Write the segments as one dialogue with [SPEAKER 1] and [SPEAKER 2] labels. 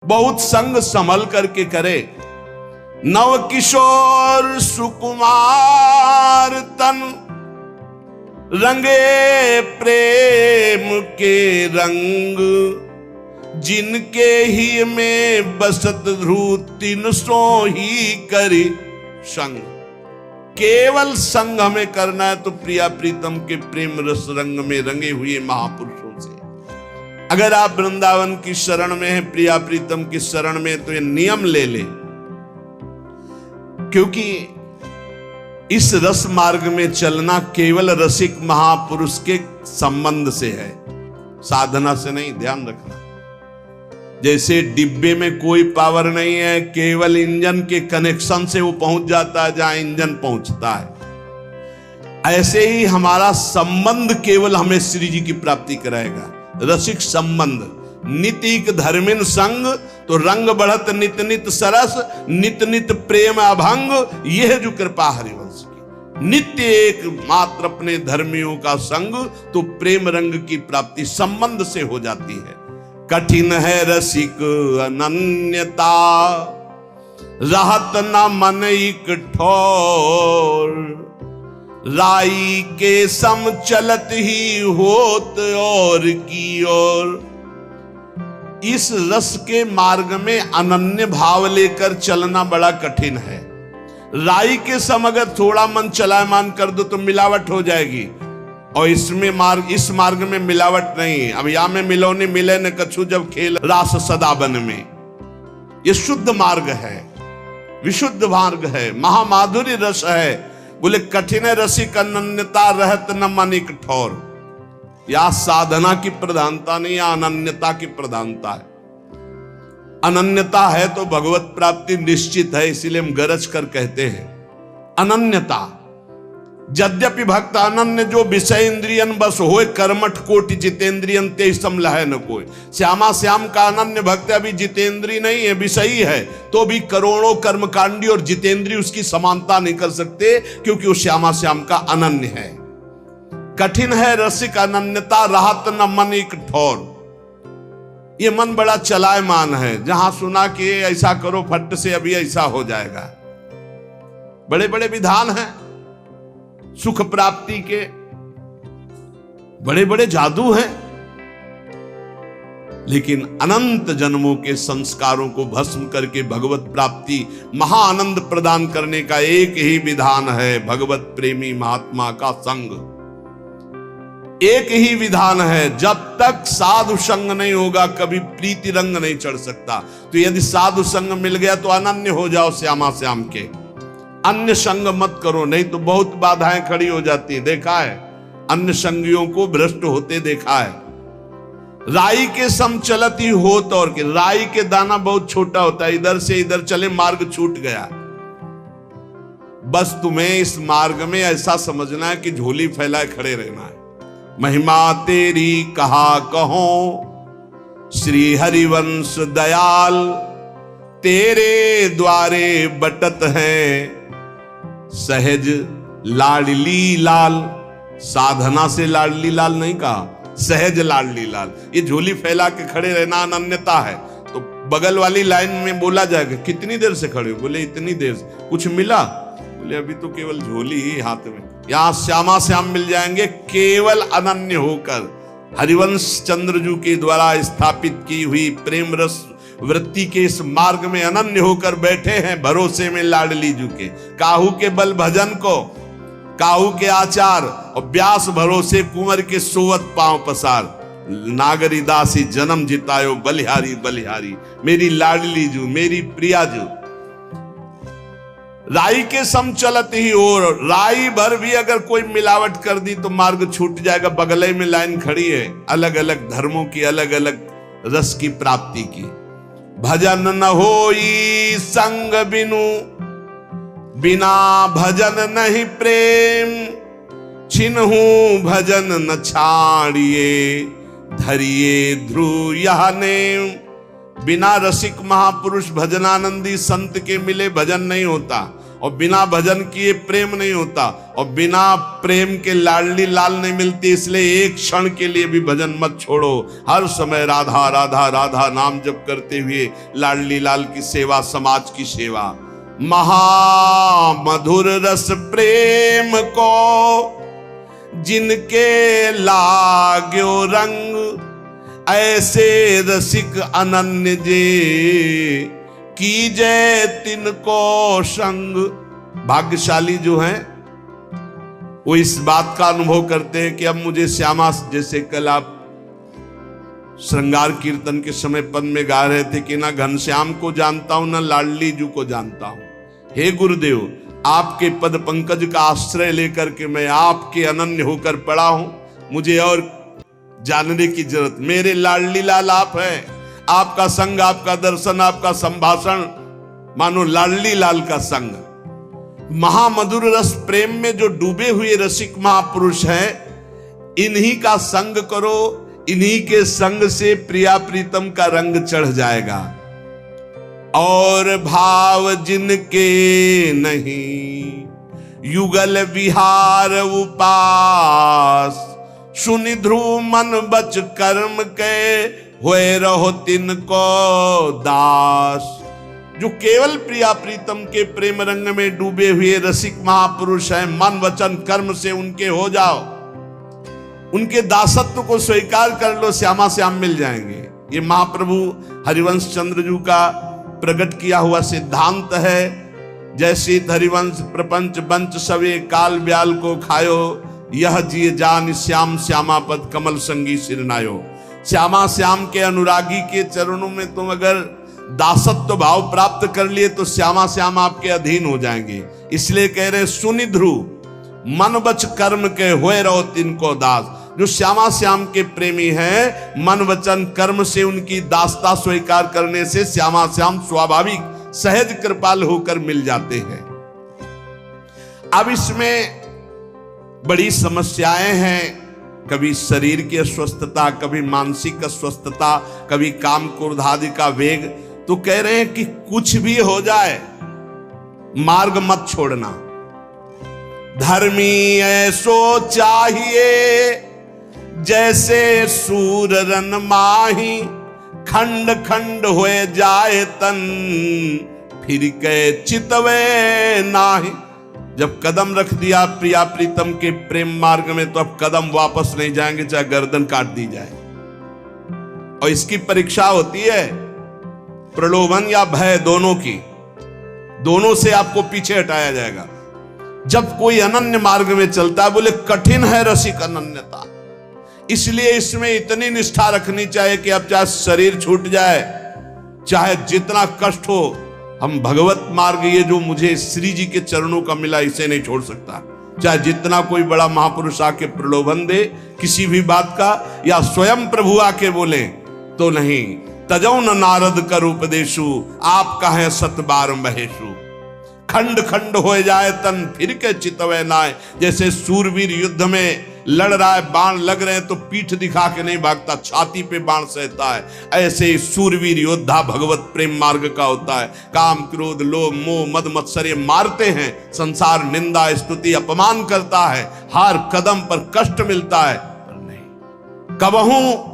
[SPEAKER 1] बहुत संग संभल करके करे। नव किशोर सुकुमार तन रंगे प्रेम के रंग, जिनके ही में बसत ध्रुव तीन सो ही करी संग। केवल संग हमें करना है तो प्रिया प्रीतम के प्रेम रस रंग में रंगे हुए महापुरुषों से। अगर आप वृंदावन की शरण में हैं, प्रिया प्रीतम की शरण में, तो ये नियम ले ले, क्योंकि इस रस मार्ग में चलना केवल रसिक महापुरुष के संबंध से है, साधना से नहीं। ध्यान रखना। जैसे डिब्बे में कोई पावर नहीं है, केवल इंजन के कनेक्शन से वो पहुंच जाता है जहां इंजन पहुंचता है, ऐसे ही हमारा संबंध केवल हमें श्री जी की प्राप्ति कराएगा। रसिक संबंध। नितिक धर्मिन संग, तो रंग बढ़त नित नित सरस, नित नित प्रेम अभंग, यह जो कृपा हरिवंश की। नित्य एक मात्र अपने धर्मियों का संग, तो प्रेम रंग की प्राप्ति संबंध से हो जाती है। कठिन है रसिक अनन्यता, रहत न मन एक ठोर, राई के सम चलत ही होत और की ओर। इस रस के मार्ग में अनन्य भाव लेकर चलना बड़ा कठिन है। राई के सम अगर थोड़ा मन चलायमान कर दो तो मिलावट हो जाएगी, और इस मार्ग में मिलावट नहीं। अब या में मिलौने मिले न कछु, जब खेल रास सदा बन में। ये शुद्ध मार्ग है, विशुद्ध मार्ग है, महामाधुरी रस है। बोले कठिन रसिक अनन्यता, रहत न मन एक ठोर। या साधना की प्रधानता नहीं, या अनन्यता की प्रधानता है। अनन्यता है तो भगवत प्राप्ति निश्चित है, इसीलिए हम गरज कर कहते हैं अनन्यता। यद्यपि भक्त अनन्य जो विषय इंद्रियन बस होए, कर्मठ कोटि जितेंद्रियन ते समलह न कोई। श्यामा श्याम का अनन्य भक्त अभी जितेंद्री नहीं है, विषयी है, तो भी करोड़ों कर्मकांडी और जितेंद्री उसकी समानता नहीं कर सकते, क्योंकि वो श्यामा श्याम का अनन्य है। कठिन है रसिक अनन्यता, राहत न मन एक ठोर। ये मन बड़ा चलायमान है, जहां सुना कि ऐसा करो फट से अभी ऐसा हो जाएगा। बड़े बड़े विधान हैं सुख प्राप्ति के, बड़े बड़े जादू हैं, लेकिन अनंत जन्मों के संस्कारों को भस्म करके भगवत प्राप्ति महाआनंद प्रदान करने का एक ही विधान है, भगवत प्रेमी महात्मा का संग। एक ही विधान है। जब तक साधु संग नहीं होगा, कभी प्रीति रंग नहीं चढ़ सकता। तो यदि साधु संग मिल गया तो अनन्य हो जाओ श्यामा श्याम के, अन्य संग मत करो, नहीं तो बहुत बाधाएं खड़ी हो जाती है। देखा है, अन्य संगियों को भ्रष्ट होते देखा है। राई के सम चलत ही होत और के, राई के दाना बहुत छोटा होता है, इधर से इधर चले मार्ग छूट गया। बस तुम्हें इस मार्ग में ऐसा समझना है कि झोली फैलाए खड़े रहना है। महिमा तेरी कहा कहो श्री हरिवंश दयाल, तेरे द्वारे बटत है सहज लाडली लाल। साधना से लाडली लाल नहीं कहा, सहज लाडली लाल। ये झोली फैला के खड़े रहना अनन्यता है। तो बगल वाली लाइन में बोला जाएगा, कितनी देर से खड़े हो? बोले इतनी देर से। कुछ मिला? बोले अभी तो केवल झोली ही हाथ में। यहां श्यामा श्याम मिल जाएंगे, केवल अनन्य होकर। हरिवंश चंद्रजू के द्वारा स्थापित की हुई प्रेम रस वृत्ति के इस मार्ग में अनन्य होकर बैठे हैं, भरोसे में लाडली जू के। काहू के बल भजन को, काहू के आचार, और व्यास भरोसे कुंवर के सोवत पांव पसार। नागरी दासी जन्म जितायो, बलिहारी बलिहारी, मेरी लाडली जू, मेरी प्रिया जू। राई के सम चलत ही और, राई भर भी अगर कोई मिलावट कर दी तो मार्ग छूट जाएगा। बगले में लाइन खड़ी है, अलग अलग धर्मों की, अलग अलग रस की प्राप्ति की। भजन न होई संग बिनु, बिना भजन नहीं प्रेम, छिन्हू भजन न छाड़िए, धरिए ध्रुव यह नेम। बिना रसिक महापुरुष भजनानंदी संत के मिले भजन नहीं होता, और बिना भजन किए प्रेम नहीं होता, और बिना प्रेम के लाडली लाल नहीं मिलती। इसलिए एक क्षण के लिए भी भजन मत छोड़ो, हर समय राधा राधा राधा नाम जप करते हुए लाडली लाल की सेवा, समाज की सेवा। महामधुर रस प्रेम को जिनके लाग्यो रंग, ऐसे रसिक अनन्य जे कीजय तिनको संग। भाग्यशाली जो हैं वो इस बात का अनुभव करते हैं कि अब मुझे श्यामा, जैसे कल आप श्रृंगार कीर्तन के समय पद में गा रहे थे कि ना घनश्याम को जानता हूं ना लाडली जू को जानता हूं। हे गुरुदेव, आपके पद पंकज का आश्रय लेकर के मैं आपके अनन्य होकर पड़ा हूं, मुझे और जानने की जरूरत। मेरे लाडली लाल आप हैं, आपका संग, आपका दर्शन, आपका संभाषण मानो लाडली लाल का संग। महामधुर रस प्रेम में जो डूबे हुए रसिक महापुरुष हैं, इन्हीं का संग करो, इन्हीं के संग से प्रिया प्रीतम का रंग चढ़ जाएगा। और भाव जिनके नहीं युगल विहार उपास, सुनि ध्रुव मन बच कर्म के होए रहो तिनको दास। जो केवल प्रिया प्रीतम के प्रेम रंग में डूबे हुए रसिक महापुरुष हैं, मन वचन कर्म से उनके हो जाओ, उनके दासत्व को स्वीकार कर लो, श्यामा श्याम मिल जाएंगे। ये महाप्रभु हरिवंश चंद्र जी का प्रकट किया हुआ सिद्धांत है। जैसे हरिवंश प्रपंच बंच सवे काल ब्याल को खायो, यह जिय जान श्याम श्यामा पद कमल संगी सिरनायो। श्यामा श्याम के अनुरागी के चरणों में तुम अगर दासत्व भाव प्राप्त कर लिए तो श्यामा श्याम आपके अधीन हो जाएंगे। इसलिए कह रहे सुनि ध्रुव मन बच कर्म के होए रहो तिनको दास। जो श्यामा श्याम के प्रेमी हैं, मन वचन कर्म से उनकी दासता स्वीकार करने से श्यामा श्याम स्वाभाविक सहज कृपाल होकर मिल जाते हैं। अब इसमें बड़ी समस्याएं हैं, कभी शरीर की अस्वस्थता, कभी मानसिक अस्वस्थता, कभी काम क्रोध आदि का वेग। तो कह रहे हैं कि कुछ भी हो जाए मार्ग मत छोड़ना। धर्मी ऐसो चाहिए जैसे सूर रन माही, खंड खंड होए जाए तन फिर के चितवे नाही। जब कदम रख दिया प्रिया प्रीतम के प्रेम मार्ग में तो अब कदम वापस नहीं जाएंगे, चाहे गर्दन काट दी जाए। और इसकी परीक्षा होती है प्रलोभन या भय, दोनों की, दोनों से आपको पीछे हटाया जाएगा। जब कोई अनन्य मार्ग में चलता है, बोले कठिन है रसिक अनन्यता, इसलिए इसमें इतनी निष्ठा रखनी चाहिए कि अब चाहे शरीर छूट जाए, चाहे जितना कष्ट हो, हम भगवत मार्ग ये जो मुझे श्री जी के चरणों का मिला इसे नहीं छोड़ सकता। चाहे जितना कोई बड़ा महापुरुष आके प्रलोभन दे किसी भी बात का, या स्वयं प्रभु आके बोले तो नहीं। तजौ न नारद कर उपदेशु, आप कहें सत बार महेशु। खंड खंड हो जाए तन फिर के चितवे नाय। जैसे सूरवीर युद्ध में लड़ रहा है, बाण लग रहे हैं तो पीठ दिखा के नहीं भागता, छाती पे बाण सहता है। ऐसे ही सूरवीर योद्धा भगवत प्रेम मार्ग का होता है। काम क्रोध लोभ मोह मद मत्सर्य मारते हैं, संसार निंदा स्तुति अपमान करता है, हर कदम पर कष्ट मिलता है, पर नहीं कबहू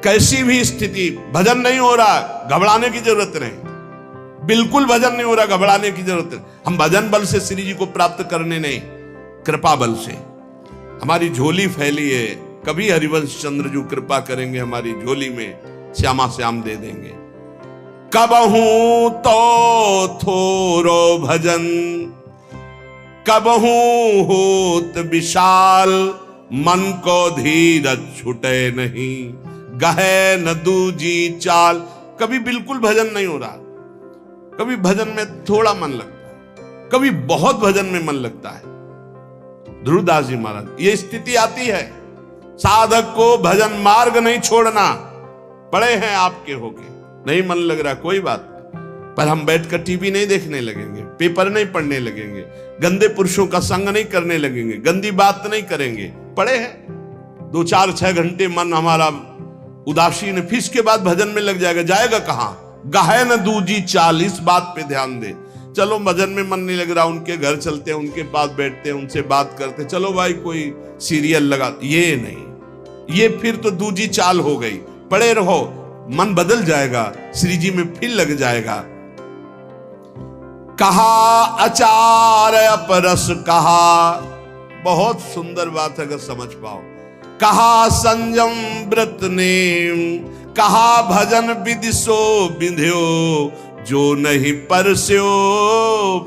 [SPEAKER 1] कैसी भी स्थिति भजन नहीं हो रहा, घबराने की जरूरत नहीं। बिल्कुल भजन नहीं हो रहा, घबराने की जरूरत नहीं। हम भजन बल से श्री जी को प्राप्त करने नहीं, कृपा बल से हमारी झोली फैली है। कभी हरिवंश चंद्र जी कृपा करेंगे, हमारी झोली में श्यामा श्याम दे देंगे। कबहू तो थोरो भजन कबहू होत विशाल, मन को धीरज छुटे नहीं, गहे न दूजी चाल। कभी बिल्कुल भजन नहीं हो रहा, कभी भजन में थोड़ा मन लगता है, कभी बहुत भजन में मन लगता है। ध्रुवदास जी महाराज, ये स्थिति आती है। साधक को भजन मार्ग नहीं छोड़ना। बड़े हैं आपके होके, नहीं मन लग रहा कोई बात, पर हम बैठकर टीवी नहीं देखने लगेंगे, पेपर नहीं पढ़ने लगेंगे, गंदे पुरुषों का संग नहीं करने लगेंगे, गंदी बात नहीं करेंगे। पड़े हैं 2-4-6 घंटे मन हमारा उदासीन, फिर इसके बाद भजन में लग जाएगा। जाएगा कहां? गाहे न दूजी चाल। इस बात पे ध्यान दे। चलो भजन में मन नहीं लग रहा, उनके घर चलते हैं, उनके पास बैठते हैं, उनसे बात करते, चलो भाई कोई सीरियल लगा। ये नहीं, ये फिर तो दूजी चाल हो गई। पड़े रहो, मन बदल जाएगा, श्री जी में फिर लग जाएगा। कहा आचार अपरस कहा, बहुत सुंदर बात है अगर समझ पाओ। कहा संयम व्रत नेम, कहा भजन विधि सो विंध्यो, जो नहीं परस्यो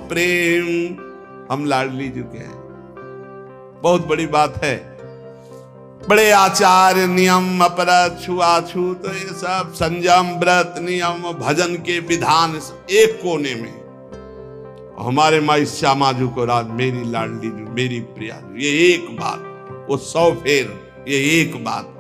[SPEAKER 1] प्रेम। हम लाडली जी के हैं, बहुत बड़ी बात है। बड़े आचार नियम अपराध छुआछूत, तो ये सब संयम व्रत नियम भजन के विधान एक कोने में। हमारे माई श्यामा जी को राज, मेरी लाडली जी, मेरी प्रिया जी, ये एक बात, वो 100 फेर, ये एक बात।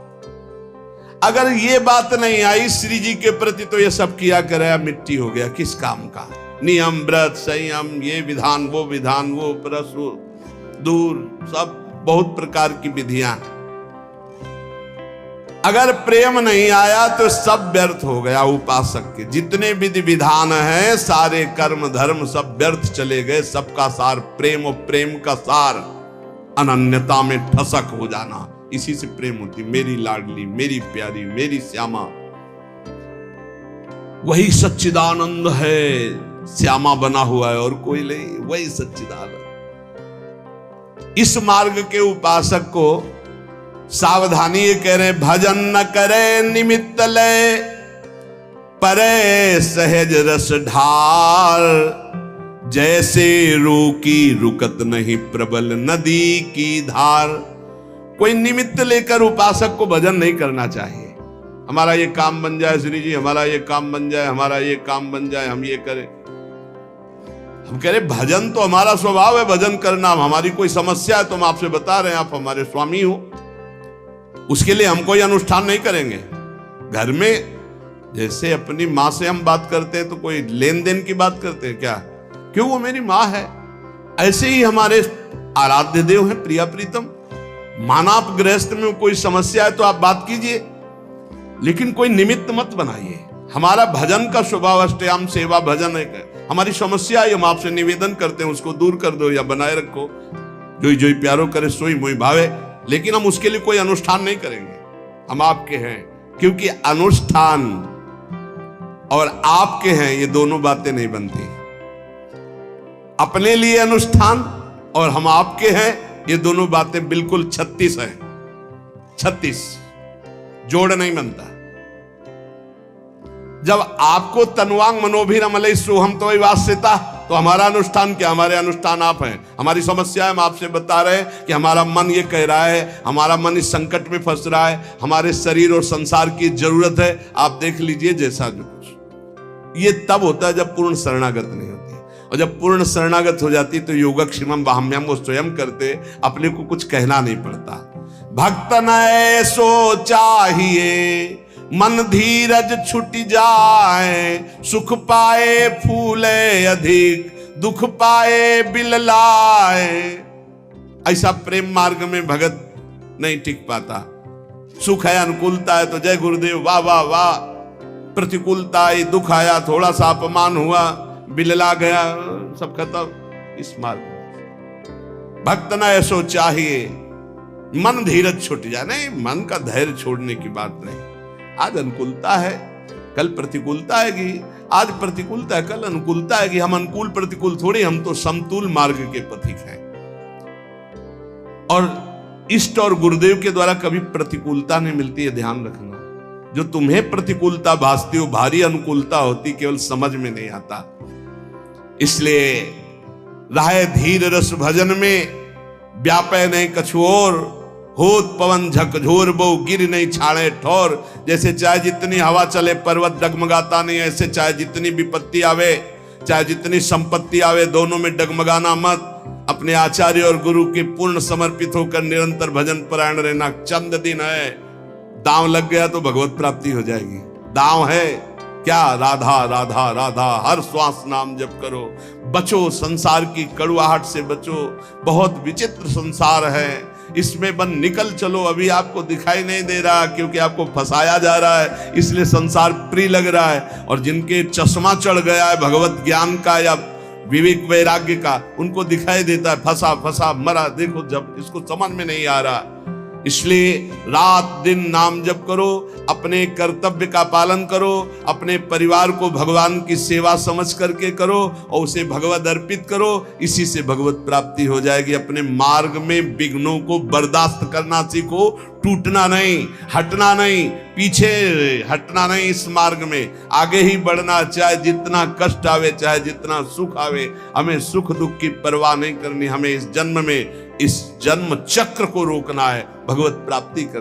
[SPEAKER 1] अगर ये बात नहीं आई श्री जी के प्रति तो ये सब किया कराया मिट्टी हो गया, किस काम का। नियम व्रत संयम, ये विधान वो विधान, वो परस वो दूर, सब बहुत प्रकार की विधियां। अगर प्रेम नहीं आया तो सब व्यर्थ हो गया। उपासक के जितने विधि विधान हैं, सारे कर्म धर्म सब व्यर्थ चले गए। सबका सार प्रेम, और प्रेम का सार अनन्यता में ठसक हो जाना, इसी से प्रेम होती। मेरी लाडली, मेरी प्यारी, मेरी श्यामा, वही सच्चिदानंद है, श्यामा बना हुआ है और कोई नहीं, वही सच्चिदानंद। इस मार्ग के उपासक को सावधानी ये कह रहे, भजन न करे निमित्त लय, परे सहज रस ढार, जैसे रोकी रुकत नहीं प्रबल नदी की धार। कोई निमित्त लेकर उपासक को भजन नहीं करना चाहिए। हमारा ये काम बन जाए श्री जी, हमारा ये काम बन जाए, हमारा ये काम बन जाए, हम ये करें। हम कह रहे भजन तो हमारा स्वभाव है, भजन करना। हमारी कोई समस्या है तो हम आपसे बता रहे हैं, आप हमारे स्वामी हो, उसके लिए हम कोई अनुष्ठान नहीं करेंगे। घर में जैसे अपनी माँ से हम बात करते हैं तो कोई लेन देन की बात करते हैं क्या? क्यों, वो मेरी माँ है। ऐसे ही हमारे आराध्य देव हैं, प्रिया प्रीतम। माना आप गृहस्थ में कोई समस्या है तो आप बात कीजिए, लेकिन कोई निमित्त मत बनाइए। हमारा भजन का स्वभाव अष्टयाम सेवा भजन है। हमारी समस्या है, हम आपसे निवेदन करते हैं, उसको दूर कर दो या बनाए रखो। जोई जोई प्यारो करे सोई मोई भावे। लेकिन हम उसके लिए कोई अनुष्ठान नहीं करेंगे। हम आपके हैं, क्योंकि अनुष्ठान और आपके हैं ये दोनों बातें नहीं बनती। अपने लिए अनुष्ठान और हम आपके हैं, ये दोनों बातें बिल्कुल 36 है। 36 जोड़ नहीं बनता। जब आपको तनुवांग मनोभिरमलय सोहम तो वास्यता, तो हमारा अनुष्ठान क्या? हमारे अनुष्ठान आप हैं। हमारी समस्या है, हम आपसे बता रहे हैं कि हमारा मन ये कह रहा है, हमारा मन इस संकट में फंस रहा है, हमारे शरीर और संसार की जरूरत है, आप देख लीजिए जैसा जो कुछ। ये तब होता है जब पूर्ण शरणागत नहीं होती। और जब पूर्ण शरणागत हो जाती तो योगक्षेमम बाह्म्यम, वो स्वयं करते, अपने को कुछ कहना नहीं पड़ता। भक्त नए सो चाहिए, मन धीरज छुट जाए, सुख पाए फूले अधिक, दुख पाए बिललाए। ऐसा प्रेम मार्ग में भगत नहीं टिक पाता। सुख है, अनुकूलता है तो जय गुरुदेव, वाह वाह वाह। प्रतिकूलता आई, दुख आया, थोड़ा सा अपमान हुआ, बिलला गया, सब खत्म। इस मार्ग में भक्त न ऐसो चाहिए, मन धीरज छुट जाए। नहीं, मन का धैर्य छोड़ने की बात नहीं। आज अनुकूलता है, कल प्रतिकूलता आएगी। आज प्रतिकूलता है, कल अनुकूलता आएगी। हम अनुकूल प्रतिकूल थोड़ी, हम तो समतुल मार्ग के पथिक हैं। और इष्ट और गुरुदेव के द्वारा कभी प्रतिकूलता नहीं मिलती है, ध्यान रखना। जो तुम्हें प्रतिकूलता भासती हो, भारी अनुकूलता होती, केवल समझ में नहीं आता। इसलिए राय धीर रस भजन में व्यापय नहीं कछु और, होत पवन झकझोर बहु गिर नहीं छाड़े ठोर। जैसे चाहे जितनी हवा चले पर्वत डगमगाता नहीं, ऐसे चाहे जितनी विपत्ति आवे, चाहे जितनी संपत्ति आवे, दोनों में डगमगाना मत। अपने आचार्य और गुरु के पूर्ण समर्पित होकर निरंतर भजन परायण रहना। चंद दिन है, दांव लग गया तो भगवत प्राप्ति हो जाएगी। दांव है क्या? राधा राधा राधा, हर श्वास नाम जप करो। बचो, संसार की कड़ुआहट से बचो। बहुत विचित्र संसार है, इसमें बन निकल चलो। अभी आपको दिखाई नहीं दे रहा क्योंकि आपको फंसाया जा रहा है, इसलिए संसार प्रिय लग रहा है। और जिनके चश्मा चढ़ गया है भगवत ज्ञान का या विवेक वैराग्य का, उनको दिखाई देता है फंसा फंसा मरा, देखो जब इसको समझ में नहीं आ रहा। इसलिए रात दिन नाम जप करो, अपने कर्तव्य का पालन करो, अपने परिवार को भगवान की सेवा समझ करके करो और उसे भगवत अर्पित करो। इसी से भगवत प्राप्ति हो जाएगी। अपने मार्ग में विघ्नों को बर्दाश्त करना सीखो, टूटना नहीं, हटना नहीं, पीछे हटना नहीं, इस मार्ग में आगे ही बढ़ना। चाहे जितना कष्ट आवे, चाहे जितना सुख आवे, हमें सुख दुख की परवाह नहीं करनी। हमें इस जन्म में, इस जन्म चक्र को रोकना है, भगवत प्राप्ति करनी।